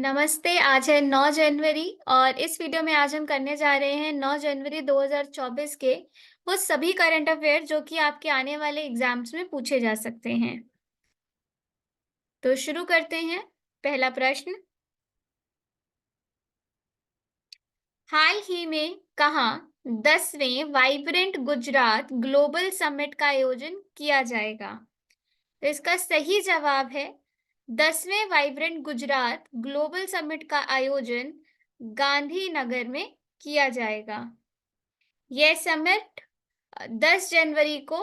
नमस्ते, आज है 9 जनवरी और इस वीडियो में आज हम करने जा रहे हैं 9 जनवरी 2024 के वो सभी करंट अफेयर जो कि आपके आने वाले एग्जाम्स में पूछे जा सकते हैं। तो शुरू करते हैं। पहला प्रश्न, हाल ही में कहाँ 10वें वाइब्रेंट गुजरात ग्लोबल समिट का आयोजन किया जाएगा? तो इसका सही जवाब है 10वें वाइब्रेंट गुजरात ग्लोबल समिट का आयोजन गांधीनगर में किया जाएगा। यह समिट 10 जनवरी को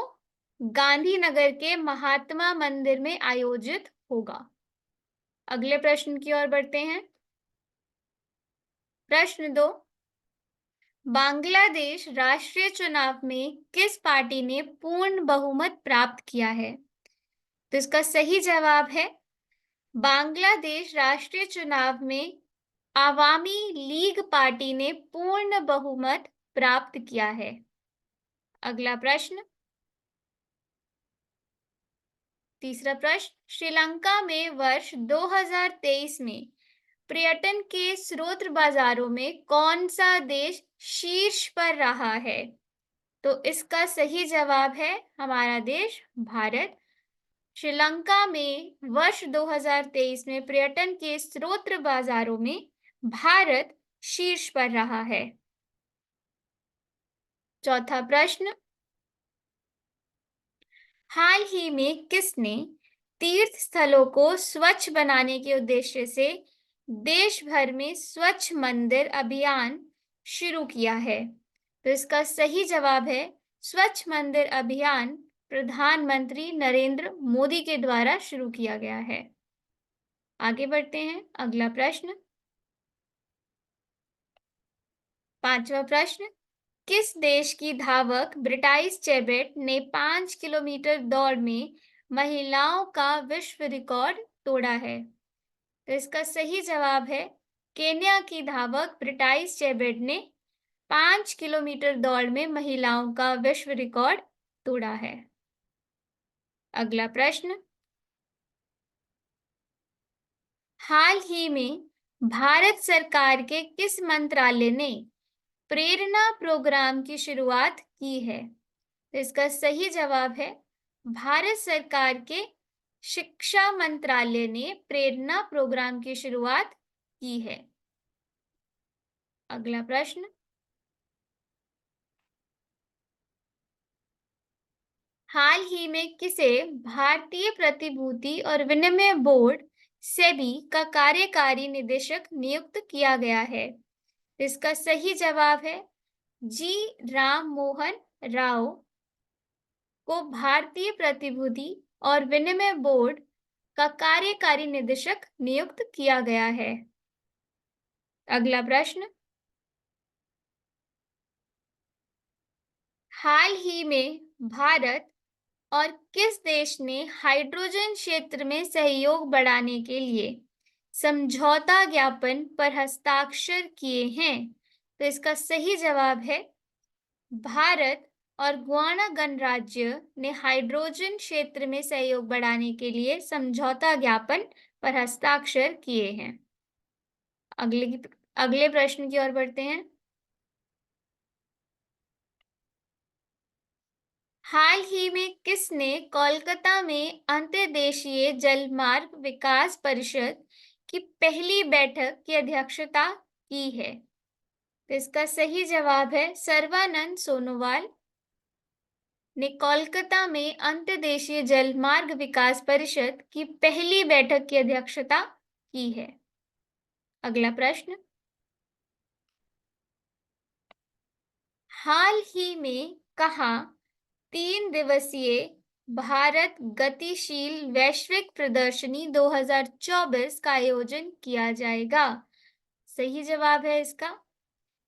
गांधीनगर के महात्मा मंदिर में आयोजित होगा। अगले प्रश्न की ओर बढ़ते हैं। प्रश्न 2, बांग्लादेश राष्ट्रीय चुनाव में किस पार्टी ने पूर्ण बहुमत प्राप्त किया है? तो इसका सही जवाब है बांग्लादेश राष्ट्रीय चुनाव में आवामी लीग पार्टी ने पूर्ण बहुमत प्राप्त किया है। अगला प्रश्न, तीसरा प्रश्न, श्रीलंका में वर्ष 2023 में पर्यटन के स्रोत बाजारों में कौन सा देश शीर्ष पर रहा है? तो इसका सही जवाब है हमारा देश भारत। श्रीलंका में वर्ष 2023 में पर्यटन के स्रोत बाजारों में भारत शीर्ष पर रहा है। चौथा प्रश्न, हाल ही में किसने तीर्थ स्थलों को स्वच्छ बनाने के उद्देश्य से देश भर में स्वच्छ मंदिर अभियान शुरू किया है? तो इसका सही जवाब है स्वच्छ मंदिर अभियान प्रधानमंत्री नरेंद्र मोदी के द्वारा शुरू किया गया है। आगे बढ़ते हैं। अगला प्रश्न, पांचवा प्रश्न, किस देश की धावक ब्रिटाइस चेबेट ने 5 किलोमीटर दौड़ में महिलाओं का विश्व रिकॉर्ड तोड़ा है? तो इसका सही जवाब है केन्या की धावक ब्रिटाइस चेबेट ने 5 किलोमीटर दौड़ में महिलाओं का विश्व रिकॉर्ड तोड़ा है। अगला प्रश्न, हाल ही में भारत सरकार के किस मंत्रालय ने प्रेरणा प्रोग्राम की शुरुआत की है? तो इसका सही जवाब है भारत सरकार के शिक्षा मंत्रालय ने प्रेरणा प्रोग्राम की शुरुआत की है। अगला प्रश्न, हाल ही में किसे भारतीय प्रतिभूति और विनिमय बोर्ड सेबी का कार्यकारी निदेशक नियुक्त किया गया है? इसका सही जवाब है जी राम मोहन राव को भारतीय प्रतिभूति और विनिमय बोर्ड का कार्यकारी निदेशक नियुक्त किया गया है। अगला प्रश्न, हाल ही में भारत और किस देश ने हाइड्रोजन क्षेत्र में सहयोग बढ़ाने के लिए समझौता ज्ञापन पर हस्ताक्षर किए हैं? तो इसका सही जवाब है भारत और गुयाना गणराज्य ने हाइड्रोजन क्षेत्र में सहयोग बढ़ाने के लिए समझौता ज्ञापन पर हस्ताक्षर किए हैं। अगले प्रश्न की ओर बढ़ते हैं। हाल ही में किसने कोलकाता में अंतर्देशीय जलमार्ग विकास परिषद की पहली बैठक की अध्यक्षता की है? तो इसका सही जवाब है सर्बानंद सोनोवाल ने कोलकाता में अंतर्देशीय जलमार्ग विकास परिषद की पहली बैठक की अध्यक्षता की है। अगला प्रश्न, हाल ही में कहाँ 3 दिवसीय भारत गतिशील वैश्विक प्रदर्शनी 2024 का आयोजन किया जाएगा? सही जवाब है इसका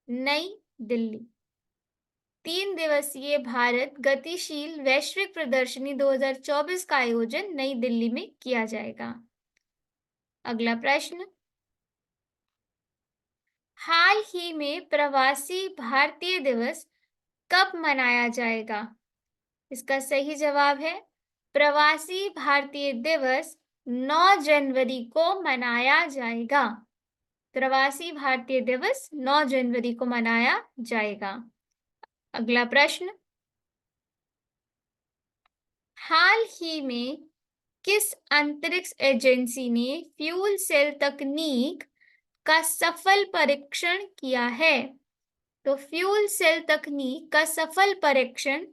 नई दिल्ली। 3 दिवसीय भारत गतिशील वैश्विक प्रदर्शनी 2024 का आयोजन नई दिल्ली में किया जाएगा। अगला प्रश्न, हाल ही में प्रवासी भारतीय दिवस कब मनाया जाएगा? इसका सही जवाब है प्रवासी भारतीय दिवस 9 जनवरी को मनाया जाएगा। प्रवासी भारतीय दिवस 9 जनवरी को मनाया जाएगा। अगला प्रश्न, हाल ही में किस अंतरिक्ष एजेंसी ने फ्यूल सेल तकनीक का सफल परीक्षण किया है? तो फ्यूल सेल तकनीक का सफल परीक्षण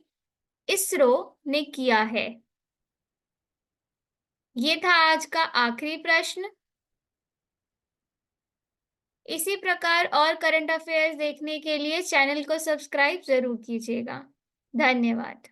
इसरो ने किया है। ये था आज का आखिरी प्रश्न। इसी प्रकार और करंट अफेयर्स देखने के लिए चैनल को सब्सक्राइब जरूर कीजिएगा। धन्यवाद।